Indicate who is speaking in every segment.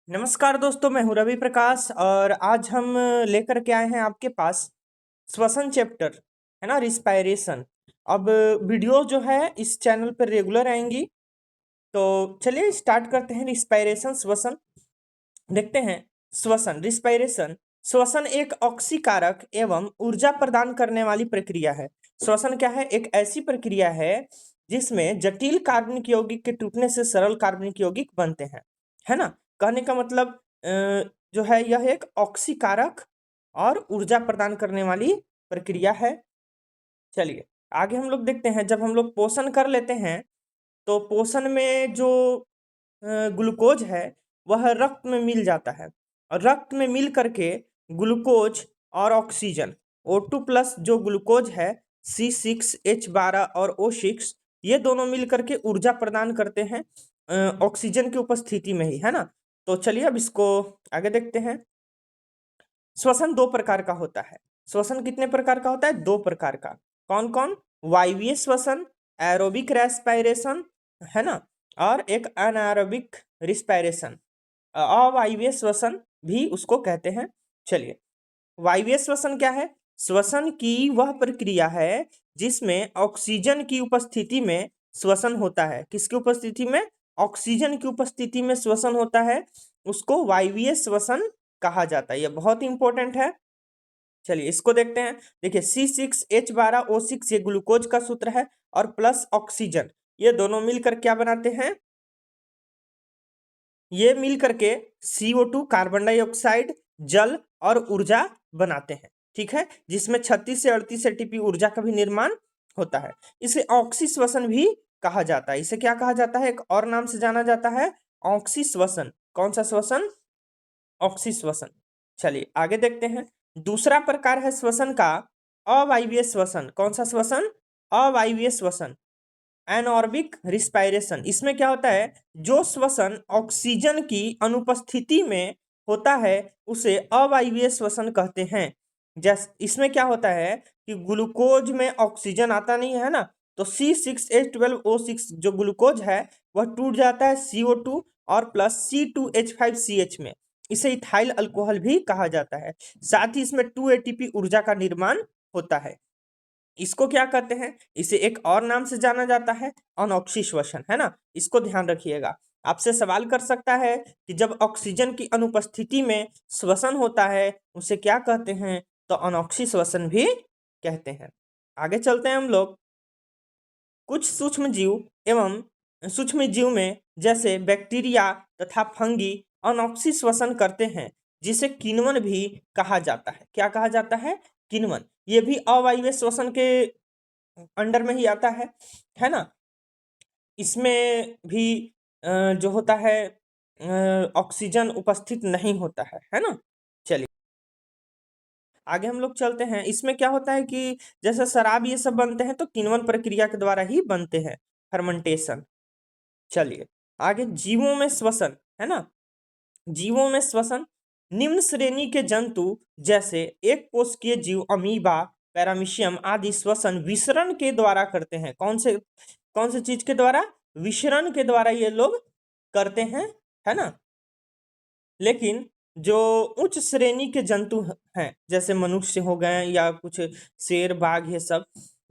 Speaker 1: नमस्कार दोस्तों, मैं हूँ रवि प्रकाश और आज हम लेकर के आए हैं आपके पास श्वसन चैप्टर, है ना, रिस्पायरेशन। अब वीडियो जो है इस चैनल पर रेगुलर आएंगी। तो चलिए स्टार्ट करते हैं। रिस्पायरेशन, श्वसन देखते हैं। श्वसन, रिस्पायरेशन। श्वसन एक ऑक्सीकारक एवं ऊर्जा प्रदान करने वाली प्रक्रिया है। श्वसन क्या है? एक ऐसी प्रक्रिया है जिसमें जटिल कार्बनिक यौगिक के टूटने से सरल कार्बनिक यौगिक बनते हैं, है ना। कहने का मतलब जो है यह एक ऑक्सीकारक और ऊर्जा प्रदान करने वाली प्रक्रिया है। चलिए आगे हम लोग देखते हैं। जब हम लोग पोषण कर लेते हैं तो पोषण में जो ग्लूकोज है वह रक्त में मिल जाता है, और रक्त में मिल करके ग्लूकोज और ऑक्सीजन O2 प्लस जो ग्लूकोज है C6H12 और O6, ये दोनों मिल करके ऊर्जा प्रदान करते हैं ऑक्सीजन की उपस्थिति में ही, है ना। तो चलिए अब इसको आगे देखते हैं। श्वसन दो प्रकार का होता है। श्वसन कितने प्रकार का होता है? दो प्रकार का। कौन कौन? वायवीय श्वसन, एरोबिक रेस्पायरेशन, है ना, और एक अनारोबिक रिस्पायरेशन, अवायवीय श्वसन भी उसको कहते हैं। चलिए, वायवीय श्वसन क्या है? श्वसन की वह प्रक्रिया है जिसमें ऑक्सीजन की उपस्थिति में श्वसन होता है। किसकी उपस्थिति में? ऑक्सीजन की उपस्थिति में श्वसन होता है, उसको वायवीय श्वसन कहा जाता है। यह बहुत इंपॉर्टेंट है। चलिए इसको देखते हैं। देखिए C6H12O6 ये ग्लूकोज का सूत्र है, और प्लस ऑक्सीजन, ये दोनों मिलकर क्या बनाते हैं? ये मिल करके CO2 कार्बन डाइऑक्साइड, जल और ऊर्जा बनाते हैं, ठीक है, जिसमें 36 से 38 ATP ऊर्जा का भी निर्माण होता है। इसे ऑक्सी श्वसन भी कहा जाता है। इसे क्या कहा जाता है? एक और नाम से जाना जाता है, ऑक्सी श्वसन। कौन सा श्वसन? ऑक्सी श्वसन। चलिए आगे देखते हैं। दूसरा प्रकार है श्वसन का अवायवीय श्वसन। कौन सा श्वसन? अवायवीय श्वसन, एनॉर्बिक रिस्पायरेशन। इसमें क्या होता है? जो श्वसन ऑक्सीजन की अनुपस्थिति में होता है उसे अवायवीय श्वसन कहते हैं। जैसे इसमें क्या होता है कि ग्लूकोज में ऑक्सीजन आता नहीं है ना, तो C6H12O6 जो ग्लूकोज है वह टूट जाता है CO2 और प्लस C2H5CH में। इसे इथाइल अल्कोहल भी कहा जाता है। साथ ही इसमें 2 ATP ऊर्जा का निर्माण होता है। इसको क्या कहते हैं? इसे एक और नाम से जाना जाता है, अनऑक्सी श्वसन, है ना। इसको ध्यान रखिएगा। आपसे सवाल कर सकता है कि जब ऑक्सीजन की अनुपस्थिति में श्वसन होता है उसे क्या कहते हैं? तो अनऑक्सी श्वसन भी कहते हैं। आगे चलते हैं हम लोग। कुछ सूक्ष्म जीव एवं सूक्ष्म जीव में जैसे बैक्टीरिया तथा फंगी अनॉक्सी श्वसन करते हैं, जिसे किण्वन भी कहा जाता है। क्या कहा जाता है? किण्वन। ये भी अवायवीय श्वसन के अंडर में ही आता है ना। इसमें भी जो होता है ऑक्सीजन उपस्थित नहीं होता है ना। चलिए आगे हम लोग चलते हैं। इसमें क्या होता है कि जैसे शराब ये सब बनते हैं तो किण्वन प्रक्रिया के द्वारा ही बनते हैं, फर्मेंटेशन। चलिए आगे, जीवों में श्वसन, है ना। जीवों में श्वसन निम्न श्रेणी के जंतु जैसे एक कोशिकीय जीव, अमीबा, पैरामीशियम आदि श्वसन विसरण के द्वारा करते हैं। कौन से चीज के द्वारा? विसरण के द्वारा ये लोग करते हैं, है ना। लेकिन जो उच्च श्रेणी के जंतु हैं जैसे मनुष्य हो गए या कुछ शेर, बाघ,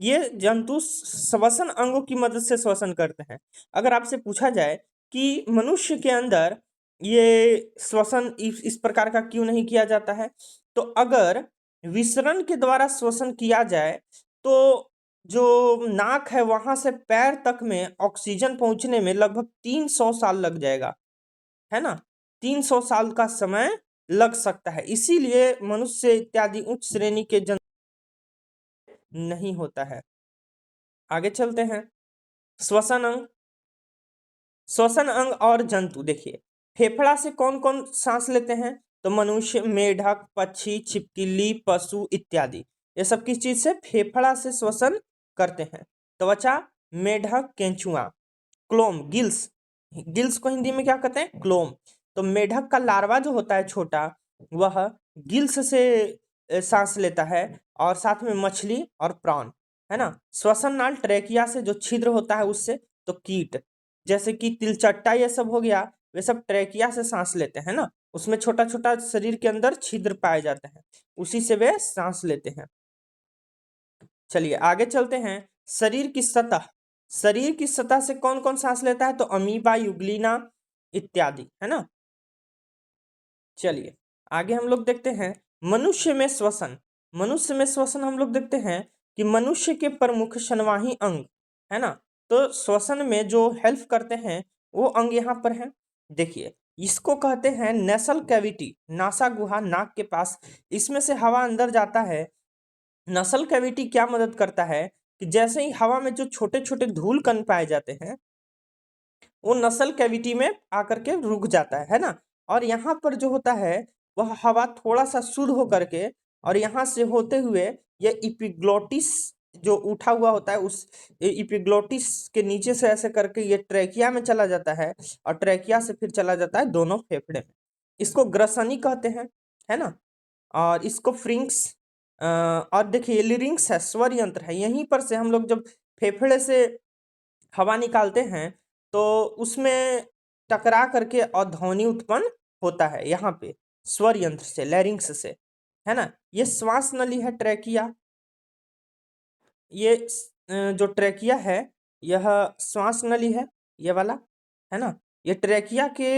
Speaker 1: ये जंतु श्वसन अंगों की मदद से श्वसन करते हैं। अगर आपसे पूछा जाए कि मनुष्य के अंदर ये श्वसन इस प्रकार का क्यों नहीं किया जाता है, तो अगर विसरण के द्वारा श्वसन किया जाए तो जो नाक है वहां से पैर तक में ऑक्सीजन पहुंचने में लगभग 300 साल लग जाएगा, है ना। 300 साल का समय लग सकता है, इसीलिए मनुष्य इत्यादि उच्च श्रेणी के जंतु नहीं होता है। आगे चलते हैं। श्वसन अंग, श्वसन अंग और जंतु देखिए। फेफड़ा से कौन कौन सांस लेते हैं? तो मनुष्य, मेढक, पक्षी, छिपकली, पशु इत्यादि, ये सब किस चीज से? फेफड़ा से श्वसन करते हैं। त्वचा, मेढक, केंचुआ। क्लोम, गिल्स, गिल्स को हिंदी में क्या कहते हैं? क्लोम। तो मेढक का लार्वा जो होता है छोटा, वह गिल्स से सांस लेता है, और साथ में मछली और प्राण, है ना। श्वसन नाल ट्रेकिया से जो छिद्र होता है उससे। तो कीट जैसे कि तिलचट्टा ये सब हो गया, वे सब ट्रेकिया से सांस लेते हैं ना, उसमें छोटा छोटा शरीर के अंदर छिद्र पाए जाते हैं, उसी से वे सांस लेते हैं। चलिए आगे चलते हैं। शरीर की सतह, शरीर की सतह से कौन कौन सांस लेता है? तो अमीबा, यूग्लिना इत्यादि, है ना। चलिए आगे हम लोग देखते हैं मनुष्य में श्वसन। मनुष्य में श्वसन हम लोग देखते हैं कि मनुष्य के प्रमुख संवहनी अंग, है ना, तो श्वसन में जो हेल्प करते हैं वो अंग यहाँ पर है। देखिए इसको कहते हैं नेसल कैविटी, नासा गुहा, नाक के पास, इसमें से हवा अंदर जाता है। नसल कैविटी क्या मदद करता है कि जैसे ही हवा में जो छोटे छोटे धूल कण पाए जाते हैं वो नसल कैविटी में आकर के रुक जाता है ना, और यहाँ पर जो होता है वह हवा थोड़ा सा शुद्ध होकर के और यहाँ से होते हुए ये इपिग्लोटिस जो उठा हुआ होता है उस इपिग्लोटिस के नीचे से ऐसे करके ये ट्रैकिया में चला जाता है और ट्रैकिया से फिर चला जाता है दोनों फेफड़े में। इसको ग्रसनी कहते हैं, है ना। और इसको फ्रिंक्स और देखिए लिरिंक्स है, स्वर यंत्र है। यहीं पर से हम लोग जब फेफड़े से हवा निकालते हैं तो उसमें टकरा करके और ध्वनि उत्पन्न होता है यहाँ पे स्वर यंत्र से, लैरिंक्स से, है ना। ये श्वास नली है ट्रैकिया। ये जो ट्रैकिया है यह श्वास नली है, ये वाला, है ना। ये ट्रैकिया के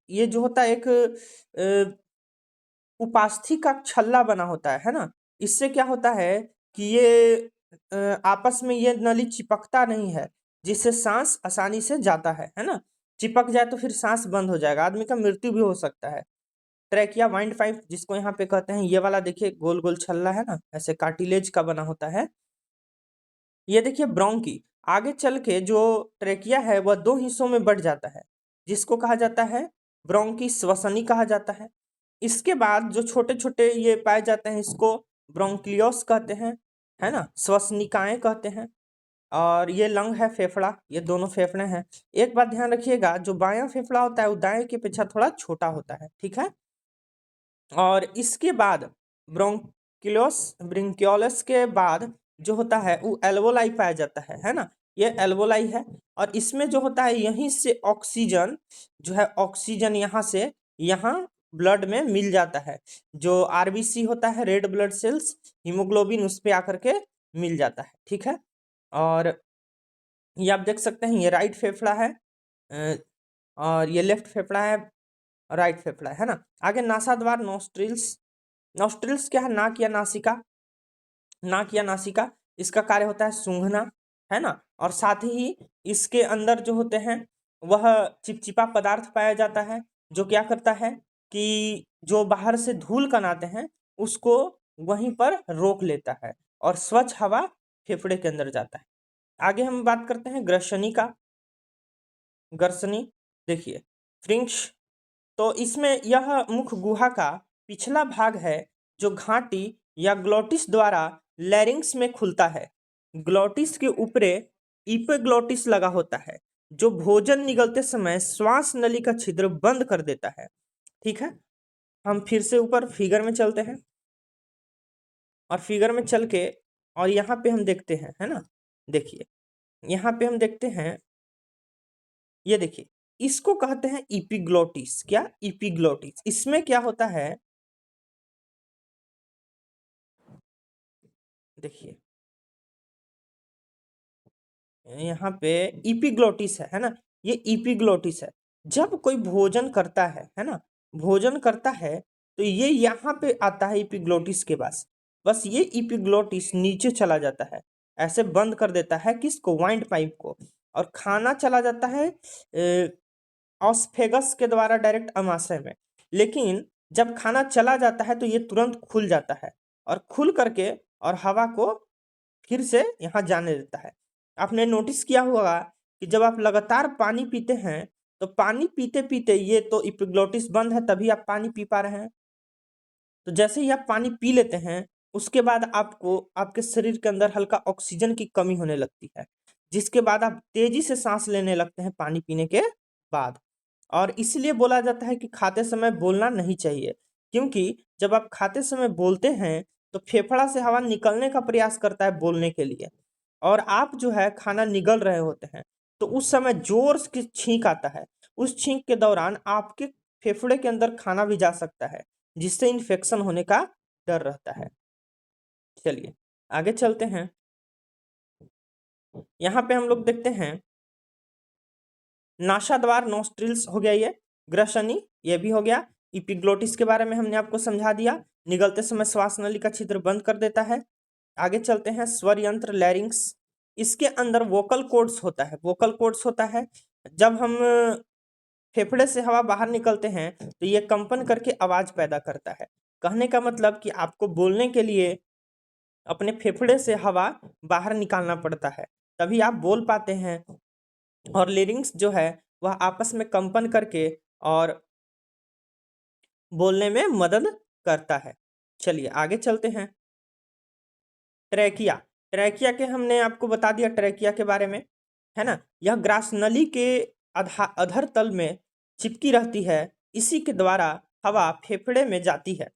Speaker 1: ये जो होता है एक उपास्थि का छल्ला बना होता है ना। इससे क्या होता है कि ये आपस में ये नली चिपकता नहीं है, जिससे सांस आसानी से जाता है ना। चिपक जाए तो फिर सांस बंद हो जाएगा, आदमी का मृत्यु भी हो सकता है। ट्रैकिया वाइंड पाइप जिसको यहाँ पे कहते हैं, ये वाला देखिए गोल गोल छल्ला है ना, ऐसे कार्टिलेज का बना होता है। ये देखिए ब्रोंकी, आगे चल के जो ट्रैकिया है वह दो हिस्सों में बढ़ जाता है, जिसको कहा जाता है ब्रोंकी, श्वसनी कहा जाता है। इसके बाद जो छोटे छोटे ये पाए जाते हैं इसको ब्रोंक्लियोस कहते हैं, है ना, श्वसनिकाएं कहते हैं। और ये लंग है, फेफड़ा, ये दोनों फेफड़े हैं। एक बात ध्यान रखिएगा, जो बायां फेफड़ा होता है वो दाएं के अपेक्षा थोड़ा छोटा होता है, ठीक है। और इसके बाद ब्रोंक्योलस के बाद जो होता है वो एल्वोलाई पाया जाता है ना। ये एल्वोलाई है और इसमें जो होता है यहीं से ऑक्सीजन जो है, ऑक्सीजन यहाँ से यहाँ ब्लड में मिल जाता है। जो आरबीसी होता है, रेड ब्लड सेल्स, हीमोग्लोबिन, उस पे आकर के मिल जाता है, ठीक है। और ये आप देख सकते हैं ये राइट फेफड़ा है और ये लेफ्ट फेफड़ा है, राइट फेफड़ा है ना। आगे नासाद्वार, नोस्ट्रिल्स। नोस्ट्रिल्स क्या है? नाक या नासिका, नाक या नासिका, इसका कार्य होता है सूंघना, है ना। और साथ ही इसके अंदर जो होते हैं वह चिपचिपा पदार्थ पाया जाता है, जो क्या करता है कि जो बाहर से धूल कण आते हैं उसको वहीं पर रोक लेता है और स्वच्छ हवा फेफड़े के अंदर जाता है। आगे हम बात करते हैं ग्रसनी का। ग्रसनी देखिए फ्रिंक्स, तो इसमें यह मुख गुहा का पिछला भाग है जो घाटी या ग्लोटिस द्वारा लैरिंग्स में खुलता है। ग्लोटिस के ऊपर इपिग्लोटिस लगा होता है जो भोजन निगलते समय श्वास नली का छिद्र बंद कर देता है, ठीक है। हम फिर से ऊपर फिगर में चलते हैं और फिगर में चल के और यहाँ पे हम देखते हैं, है ना। देखिए यहाँ पे हम देखते हैं, ये देखिए इसको कहते हैं इपिग्लोटिस। क्या? इपिग्लोटिस। इसमें क्या होता है, देखिए यहाँ पे इपिग्लोटिस है ना। ये इपिग्लोटिस है। जब कोई भोजन करता है ना, भोजन करता है तो ये यहाँ पे आता है इपिग्लोटिस के पास। बस ये इपिग्लोटिस नीचे चला जाता है, ऐसे बंद कर देता है किसको? वाइंड पाइप को। और खाना चला जाता है ऑस्फेगस के द्वारा डायरेक्ट अमाशय में। लेकिन जब खाना चला जाता है तो ये तुरंत खुल जाता है और खुल करके और हवा को फिर से यहाँ जाने देता है। आपने नोटिस किया होगा कि जब आप लगातार पानी पीते हैं तो पानी पीते पीते, ये तो इपिग्लोटिस बंद है तभी आप पानी पी पा रहे हैं, तो जैसे ही आप पानी पी लेते हैं उसके बाद आपको आपके शरीर के अंदर हल्का ऑक्सीजन की कमी होने लगती है, जिसके बाद आप तेजी से सांस लेने लगते हैं पानी पीने के बाद। और इसलिए बोला जाता है कि खाते समय बोलना नहीं चाहिए, क्योंकि जब आप खाते समय बोलते हैं तो फेफड़ा से हवा निकलने का प्रयास करता है बोलने के लिए, और आप जो है खाना निगल रहे होते हैं तो उस समय जोर से छींक आता है उस छींक के दौरान आपके फेफड़े के अंदर खाना भी जा सकता है, जिससे इन्फेक्शन होने का डर रहता है। चलिए आगे चलते हैं। यहाँ पे हम लोग देखते हैं नासाद्वार नोस्ट्रिल्स हो गया, ये ग्रसनी ये भी हो गया। इपिग्लोटिस के बारे में हमने आपको समझा दिया, निगलते समय श्वास नली का छिद्र बंद कर देता है। आगे चलते हैं स्वर यंत्र लैरिंक्स, इसके अंदर वोकल कॉर्ड्स होता है। वोकल कॉर्ड्स होता है जब हम फेफड़े से हवा बाहर निकलते हैं तो ये कंपन करके आवाज पैदा करता है। कहने का मतलब कि आपको बोलने के लिए अपने फेफड़े से हवा बाहर निकालना पड़ता है, तभी आप बोल पाते हैं। और लेरिंग्स जो है वह आपस में कंपन करके और बोलने में मदद करता है। चलिए आगे चलते हैं। ट्रैकिया, ट्रैकिया के हमने आपको बता दिया ट्रैकिया के बारे में, है ना। यह ग्रास नली के अधर तल में चिपकी रहती है, इसी के द्वारा हवा फेफड़े में जाती है।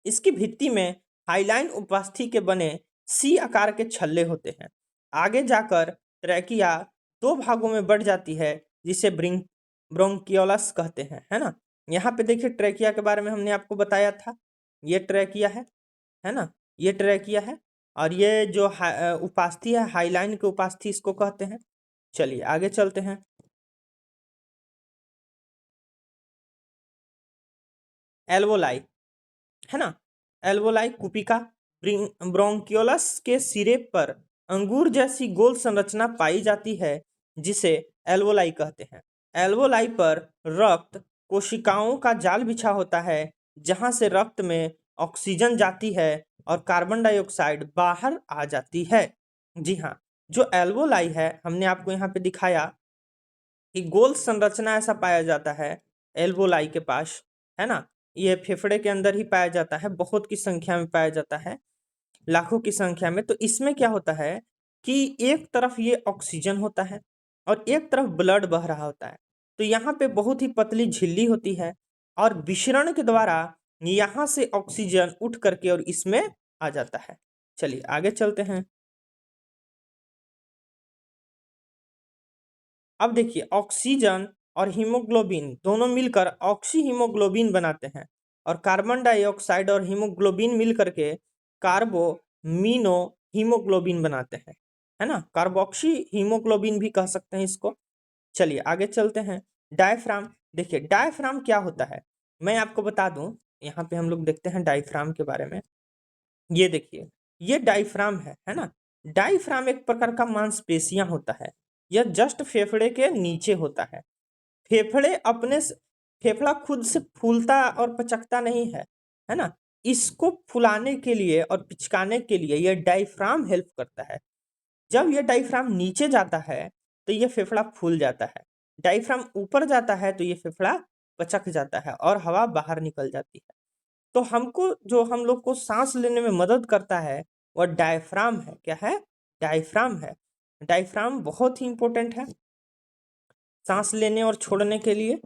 Speaker 1: इसकी भित्ति में हाइलाइन उपस्थि के बने सी आकार के छल्ले होते हैं। आगे जाकर ट्रैकिया दो भागों में बढ़ जाती है, जिसे ब्रोंकियोलस कहते हैं, है ना। यहाँ पे देखिए ट्रैकिया के बारे में हमने आपको बताया था, ये ट्रैकिया है ना, ये ट्रैकिया है। और ये जो उपास्थि है, हाइलाइन के उपास्थि इसको कहते हैं। चलिए आगे चलते हैं। एल्वोलाई, है ना, एल्वोलाई कुपिका ब्रोंकियोलस के सिरे पर अंगूर जैसी गोल संरचना पाई जाती है, जिसे एल्वोलाई कहते हैं। एल्वोलाई पर रक्त कोशिकाओं का जाल बिछा होता है, जहां से रक्त में ऑक्सीजन जाती है और कार्बन डाइऑक्साइड बाहर आ जाती है। जी हाँ, जो एल्वोलाई है हमने आपको यहाँ पे दिखाया कि गोल संरचना ऐसा पाया जाता है एल्वोलाई के पास, है ना। ये फेफड़े के अंदर ही पाया जाता है, बहुत की संख्या में पाया जाता है, लाखों की संख्या में। तो इसमें क्या होता है कि एक तरफ ये ऑक्सीजन होता है और एक तरफ ब्लड बह रहा होता है। तो यहाँ पे बहुत ही पतली झिल्ली होती है और विसरण के द्वारा यहाँ से ऑक्सीजन उठ करके और इसमें आ जाता है। चलिए आगे चलते हैं। अब देखिए ऑक्सीजन और हीमोग्लोबिन दोनों मिलकर ऑक्सी हीमोग्लोबिन बनाते हैं, और कार्बन डाइऑक्साइड और हीमोग्लोबिन मिलकर के कार्बोमिनो हीमोग्लोबिन बनाते हैं, है ना। कार्बोक्सी हीमोग्लोबिन भी कह सकते हैं इसको। चलिए आगे चलते हैं। डायफ्राम, देखिए डायफ्राम क्या होता है मैं आपको बता दूं। यहाँ पे हम लोग देखते हैं डायफ्राम के बारे में। ये देखिए ये डायफ्राम है ना। डायफ्राम एक प्रकार का मांसपेशियां होता है, यह जस्ट फेफड़े के नीचे होता है। फेफड़े फेफड़ा खुद से फूलता और पचकता नहीं है ना। इसको फुलाने के लिए और पिचकाने के लिए यह डायफ्राम हेल्प करता है। जब यह डायफ्राम नीचे जाता है तो यह फेफड़ा फूल जाता है, डायफ्राम ऊपर जाता है तो यह फेफड़ा पचक जाता है और हवा बाहर निकल जाती है। तो जो हम लोग को सांस लेने में मदद करता है वह डायफ्राम है। क्या है? डायफ्राम है। डायफ्राम बहुत ही इंपॉर्टेंट है सांस लेने और छोड़ने के लिए।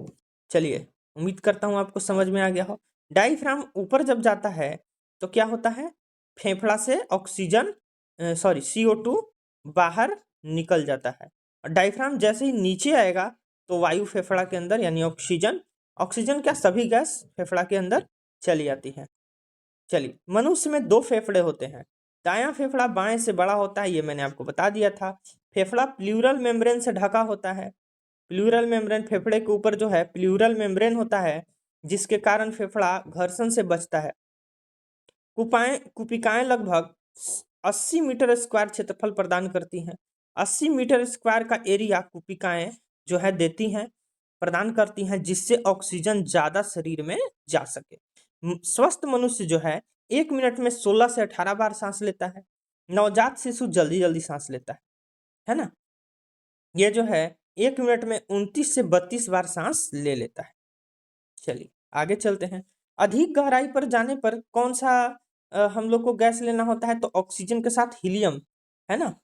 Speaker 1: चलिए उम्मीद करता हूँ आपको समझ में आ गया हो। डायफ्राम ऊपर जब जाता है तो क्या होता है, फेफड़ा से ऑक्सीजन CO2 बाहर निकल जाता है। और डायफ्राम जैसे ही नीचे आएगा तो वायु फेफड़ा के अंदर यानी ऑक्सीजन ऑक्सीजन क्या सभी गैस फेफड़ा के अंदर चली जाती है। चलिए मनुष्य में दो फेफड़े होते हैं, दायां फेफड़ा बाएं से बड़ा होता है, ये मैंने आपको बता दिया था। फेफड़ा प्लूरल मेम्ब्रेन से ढका होता है। प्लूरल मेम्ब्रेन फेफड़े के ऊपर जो है प्लूरल मेम्ब्रेन होता है, जिसके कारण फेफड़ा घर्षण से बचता है। कुपिकाएं लगभग 80 मीटर स्क्वायर क्षेत्रफल प्रदान करती हैं। 80 मीटर स्क्वायर का एरिया कुपिकाएं जो है देती हैं, प्रदान करती हैं, जिससे ऑक्सीजन ज्यादा शरीर में जा सके। स्वस्थ मनुष्य जो है 1 मिनट में 16 से 18 बार सांस लेता है। नवजात शिशु जल्दी जल्दी सांस लेता है ना। ये जो है 1 मिनट में 29 से 32 बार सांस ले लेता है। चलिए आगे चलते हैं। अधिक गहराई पर जाने पर कौन सा हम लोग को गैस लेना होता है, तो ऑक्सीजन के साथ हीलियम, है ना,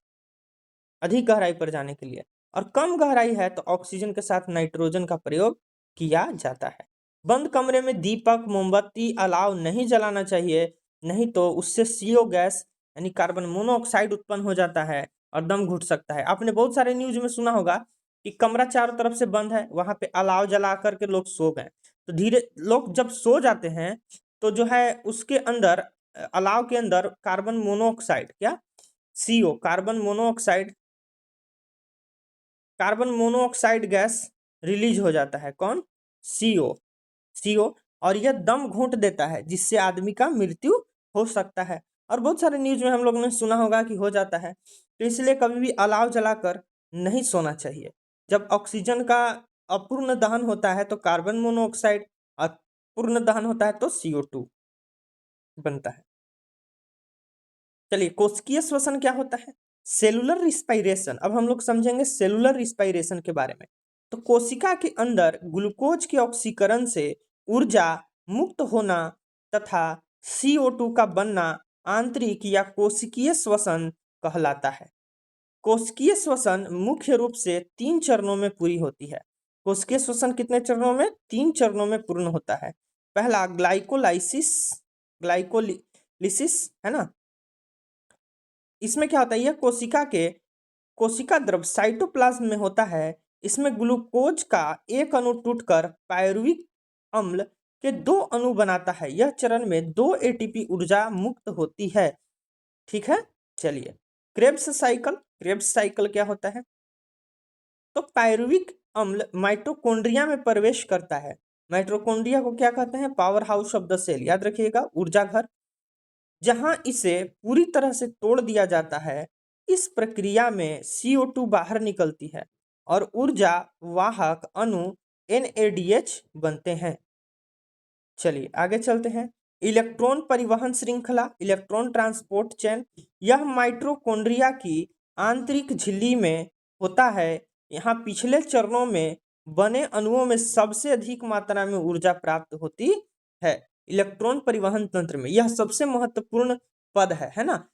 Speaker 1: अधिक गहराई पर जाने के लिए। और कम गहराई है तो ऑक्सीजन के साथ नाइट्रोजन का प्रयोग किया जाता है। बंद कमरे में दीपक मोमबत्ती अलाव नहीं जलाना चाहिए, नहीं तो उससे CO गैस यानी कार्बन मोनोऑक्साइड उत्पन्न हो जाता है और दम घुट सकता है। आपने बहुत सारे न्यूज में सुना होगा कि कमरा चारों तरफ से बंद है, वहां पे अलाव जला करके लोग सो गए, तो धीरे लोग जब सो जाते हैं तो जो है उसके अंदर अलाव के अंदर कार्बन मोनोऑक्साइड, क्या CO, carbon monoxide gas release हो जाता है, कौन, सीओ, सीओ, और यह दम घोंट देता है जिससे आदमी का मृत्यु हो सकता है। और बहुत सारे न्यूज में हम लोगों ने सुना होगा कि हो जाता है, तो इसलिए कभी भी अलाव जलाकर नहीं सोना चाहिए। जब ऑक्सीजन का अपूर्ण दहन होता है तो कार्बन मोनोऑक्साइड, अपूर्ण दहन होता है तो CO2 बनता है। चलिए, कोशिकीय श्वसन क्या होता है, सेलुलर रिस्पायरेशन। अब हम लोग समझेंगे सेलुलर रिस्पायरेशन के बारे में। तो कोशिका के अंदर ग्लूकोज के ऑक्सीकरण से ऊर्जा मुक्त होना तथा CO2 का बनना आंतरिक या कोशिकीय श्वसन कहलाता है। कोशिकीय श्वसन मुख्य रूप से 3 चरणों में पूरी होती है। कोशिकीय श्वसन कितने चरणों में, 3 चरणों में पूर्ण होता है। पहला ग्लाइकोलिसिस है ना, इसमें क्या होता है, यह कोशिका द्रव साइटोप्लाज्म में होता है। इसमें ग्लूकोज का एक अणु टूटकर पायरुविक अम्ल के 2 अणु बनाता है। यह चरण में 2 ATP ऊर्जा मुक्त होती है, ठीक है। चलिए, क्रेब्स साइकिल क्या होता है, तो पायरुविक अम्ल माइटोकॉन्ड्रिया में प्रवेश करता है। माइटोकॉन्ड्रिया को क्या कहते हैं, power house of the cell, याद रखिएगा, ऊर्जा घर, जहां इसे पूरी तरह से तोड़ दिया जाता है। इस प्रक्रिया में CO2 बाहर निकलती है और ऊर्जा वाहक अणु NADH बनते हैं। चलिए आगे चलते हैं। इलेक्ट्रॉन परिवहन श्रृंखला, इलेक्ट्रॉन ट्रांसपोर्ट चेन, यह माइटोकॉन्ड्रिया की आंतरिक झिल्ली में होता है। यहाँ पिछले चरणों में बने अणुओं में सबसे अधिक मात्रा में ऊर्जा प्राप्त होती है। इलेक्ट्रॉन परिवहन तंत्र में यह सबसे महत्वपूर्ण पद है ना।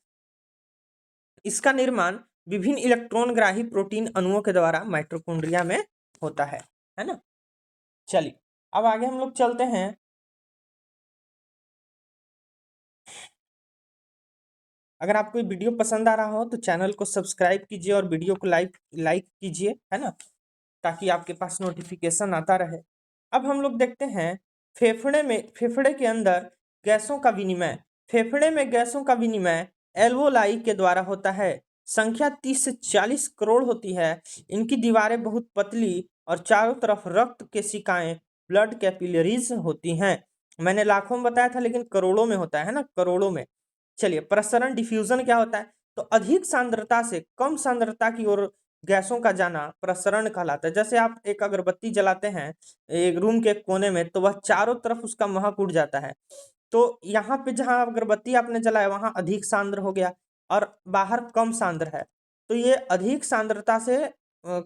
Speaker 1: इसका निर्माण विभिन्न इलेक्ट्रॉनग्राही प्रोटीन अणुओं के द्वारा माइटोकॉन्ड्रिया में होता है ना। चलिए अब आगे हम लोग चलते हैं। अगर आपको ये वीडियो पसंद आ रहा हो तो चैनल को सब्सक्राइब कीजिए और वीडियो को लाइक कीजिए, है ना, ताकि आपके पास नोटिफिकेशन आता रहे। अब हम लोग देखते हैं फेफड़े के अंदर गैसों का विनिमय। फेफड़े में गैसों का विनिमय एल्वोलाई के द्वारा होता है। संख्या 30 से 40 करोड़ होती है। इनकी दीवारें बहुत पतली और चारों तरफ रक्त केशिकाएं, ब्लड कैपिलरीज होती हैं। मैंने लाखों में बताया था लेकिन करोड़ों में होता है ना, करोड़ों में। चलिए, प्रसरण डिफ्यूजन क्या होता है, तो अधिक सांद्रता से कम सांद्रता की ओर गैसों का जाना प्रसरण कहलाता है। जैसे आप एक अगरबत्ती जलाते हैं एक रूम के कोने में, तो वह चारों तरफ उसका महक उड़ जाता है। तो यहाँ पे जहाँ अगरबत्ती आपने जलाया वहां अधिक सांद्र हो गया और बाहर कम सांद्र है, तो ये अधिक सांद्रता से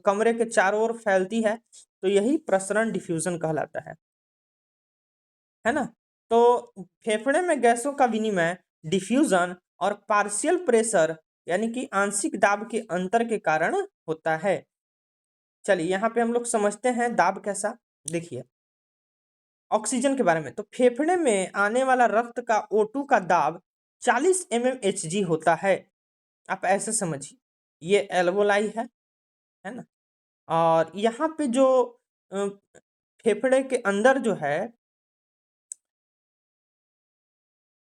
Speaker 1: कमरे के चारों ओर फैलती है, तो यही प्रसरण डिफ्यूजन कहलाता है ना। तो फेफड़े में गैसों का विनिमय डिफ्यूजन और पार्शियल प्रेशर यानी कि आंशिक दाब के अंतर के कारण होता है। चलिए यहाँ पे हम लोग समझते हैं दाब कैसा। देखिए ऑक्सीजन के बारे में, तो फेफड़े में आने वाला रक्त का O2 का दाब 40 mmHg होता है। आप ऐसे समझिए, ये एल्वोलाई है ना। और यहाँ पे जो फेफड़े के अंदर जो है,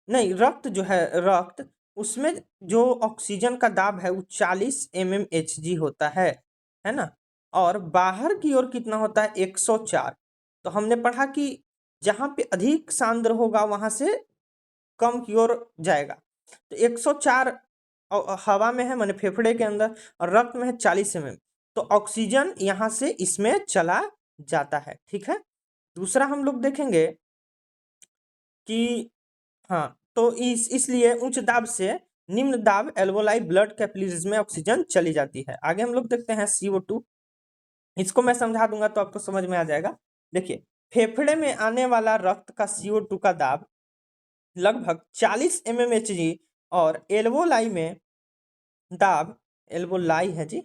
Speaker 1: नहीं रक्त जो है, रक्त उसमें जो ऑक्सीजन का दाब है वो 40 mmHg होता है ना। और बाहर की ओर कितना होता है, 104। तो हमने पढ़ा कि जहां पे अधिक सांद्र होगा वहां से कम की ओर जाएगा। तो 104 हवा में है, माने फेफड़े के अंदर, और रक्त में है 40 mm। तो ऑक्सीजन यहाँ से इसमें चला जाता है, ठीक है। दूसरा हम लोग देखेंगे कि हाँ, तो इसलिए उच्च दाब से निम्न दाब एल्वोलाई ब्लड कैपिलरीज में ऑक्सीजन चली जाती है। आगे हम लोग देखते हैं CO2। इसको मैं समझा दूंगा तो आपको समझ में आ जाएगा। देखिए, फेफड़े में आने वाला रक्त का CO2 का दाब लगभग 40 mmHg और एल्वोलाई है जी,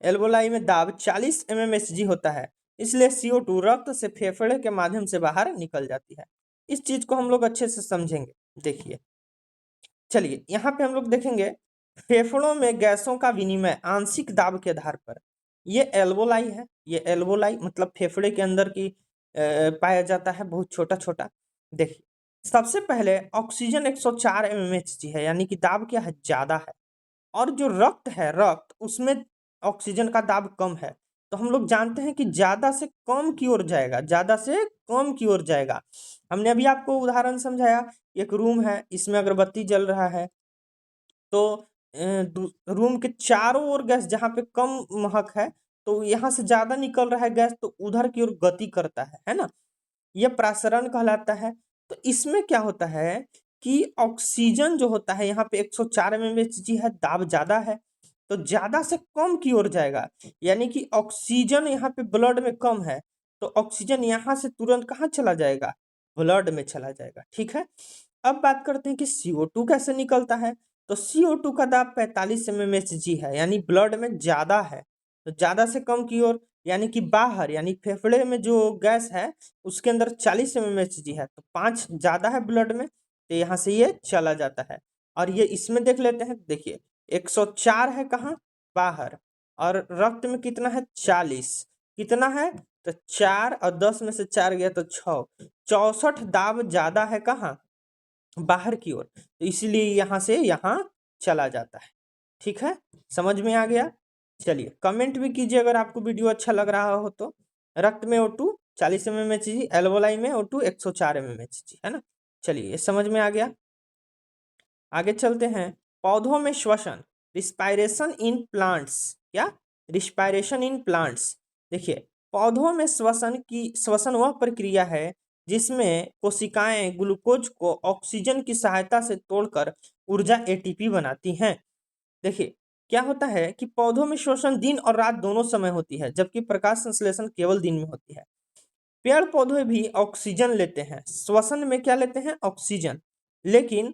Speaker 1: एल्वोलाई में दाब 40 mmHg होता है। इसलिए CO2 रक्त से फेफड़े के माध्यम से बाहर निकल जाती है। इस चीज को हम लोग अच्छे से समझेंगे। देखिए चलिए यहाँ पे हम लोग देखेंगे फेफड़ों में गैसों का विनिमय आंशिक दाब के आधार पर। ये एल्वोलाई है, ये एल्वोलाई मतलब फेफड़े के अंदर की पाया जाता है, बहुत छोटा छोटा। देखिए सबसे पहले ऑक्सीजन 104 mmHg है, यानी कि दाब क्या है, ज्यादा है। और जो रक्त है, रक्त उसमें ऑक्सीजन का दाब कम है। तो हम लोग जानते हैं कि ज्यादा से कम की ओर जाएगा, ज्यादा से कम की ओर जाएगा। हमने अभी आपको उदाहरण समझाया, एक रूम है, इसमें अगरबत्ती जल रहा है, तो रूम के चारों ओर गैस जहाँ पे कम महक है, तो यहाँ से ज्यादा निकल रहा है गैस, तो उधर की ओर गति करता है ना। यह प्रासरण कहलाता है। तो इसमें क्या होता है कि ऑक्सीजन जो होता है यहाँ पे 104 mmHg है, दाब ज्यादा है, तो ज्यादा से कम की ओर जाएगा। यानी कि ऑक्सीजन यहाँ पे ब्लड में कम है, तो ऑक्सीजन यहाँ से तुरंत कहाँ चला जाएगा, ब्लड में चला जाएगा। ठीक है, अब बात करते हैं कि CO2 कैसे निकलता है। तो CO2 का दाब 45 mmHg है, यानी ब्लड में ज्यादा है, तो ज्यादा से कम की ओर, यानी कि बाहर, यानी फेफड़े में जो गैस है उसके अंदर 40 mmHg है, तो 5 ज्यादा है ब्लड में, तो यहाँ से ये चला जाता है। और ये इसमें देख लेते हैं, देखिए 104 है कहाँ, बाहर, और रक्त में कितना है, 40, कितना है, तो 4 और 10 में से 4 गया तो 6, 64 दाब ज्यादा है कहाँ, बाहर की ओर, तो इसलिए यहाँ से यहाँ चला जाता है। ठीक है, समझ में आ गया। चलिए कमेंट भी कीजिए अगर आपको वीडियो अच्छा लग रहा हो तो। रक्त में O2 40 mmHg, एल्वोलाई में O2 104 mmHg, है ना। चलिए ये समझ में आ गया। आगे चलते हैं, पौधों में श्वसन, रिस्पायरेशन इन प्लांट्स, क्या, रिस्पायरेशन इन प्लांट्स। देखिए पौधों में श्वसन वह प्रक्रिया है जिसमें कोशिकाएं ग्लूकोज को ऑक्सीजन की सहायता से तोड़कर ऊर्जा ATP बनाती हैं। देखिए क्या होता है कि पौधों में श्वसन दिन और रात दोनों समय होती है, जबकि प्रकाश संश्लेषण केवल दिन में होती है। पेड़ पौधे भी ऑक्सीजन लेते हैं, श्वसन में क्या लेते हैं, ऑक्सीजन, लेकिन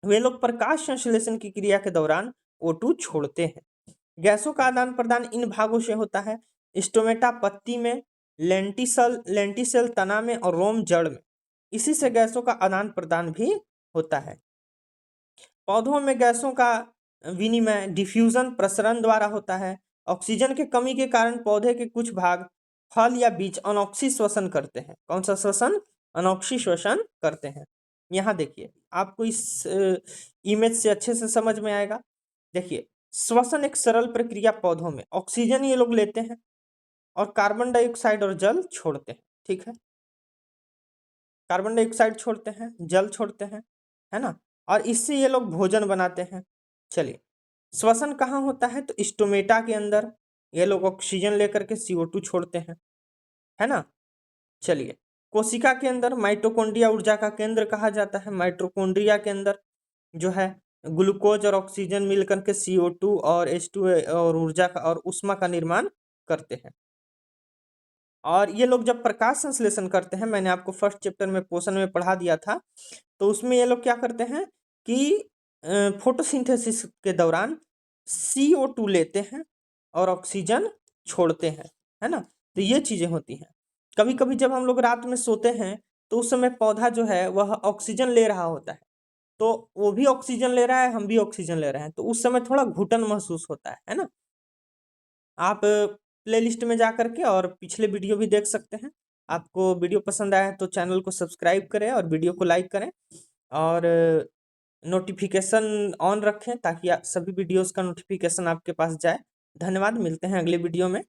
Speaker 1: वे लोग प्रकाश संश्लेषण की क्रिया के दौरान O2 छोड़ते हैं। गैसों का आदान प्रदान इन भागों से होता है, स्टोमेटा पत्ती में, लेंटिसेल तना में, और रोम जड़ में। इसी से गैसों का आदान प्रदान भी होता है। पौधों में गैसों का विनिमय डिफ्यूजन, प्रसरण द्वारा होता है। ऑक्सीजन की कमी के कारण पौधे के कुछ भाग, फल या बीज अनोक्सी श्वसन करते हैं। कौन सा श्वसन, अनोक्सी श्वसन करते हैं। यहाँ देखिए आपको इस इमेज से अच्छे से समझ में आएगा। देखिए श्वसन एक सरल प्रक्रिया, पौधों में ऑक्सीजन ये लोग लेते हैं और कार्बन डाइऑक्साइड और जल छोड़ते हैं। ठीक है, कार्बन डाइऑक्साइड छोड़ते हैं, जल छोड़ते हैं, है ना, और इससे ये लोग भोजन बनाते हैं। चलिए श्वसन कहाँ होता है, तो स्टोमेटा के अंदर ये लोग ऑक्सीजन लेकर के CO2 छोड़ते हैं, है ना। चलिए कोशिका के अंदर माइटोकॉन्ड्रिया ऊर्जा का केंद्र कहा जाता है। माइटोकॉन्ड्रिया के अंदर जो है ग्लूकोज और ऑक्सीजन मिलकर के CO2 और H2 और ऊर्जा का और उष्मा का निर्माण करते हैं। और ये लोग जब प्रकाश संश्लेषण करते हैं, मैंने आपको फर्स्ट चैप्टर में पोषण में पढ़ा दिया था, तो उसमें ये लोग क्या करते हैं कि फोटोसिंथेसिस के दौरान CO2 लेते हैं और ऑक्सीजन छोड़ते हैं, है ना। तो ये चीजें होती हैं। कभी कभी जब हम लोग रात में सोते हैं, तो उस समय पौधा जो है वह ऑक्सीजन ले रहा होता है, तो वो भी ऑक्सीजन ले रहा है, हम भी ऑक्सीजन ले रहे हैं, तो उस समय थोड़ा घुटन महसूस होता है ना। आप प्लेलिस्ट में जा करके और पिछले वीडियो भी देख सकते हैं। आपको वीडियो पसंद आया तो चैनल को सब्सक्राइब करें और वीडियो को लाइक करें, और नोटिफिकेशन ऑन रखें ताकि सभी वीडियोस का नोटिफिकेशन आपके पास जाए। धन्यवाद, मिलते हैं अगले वीडियो में।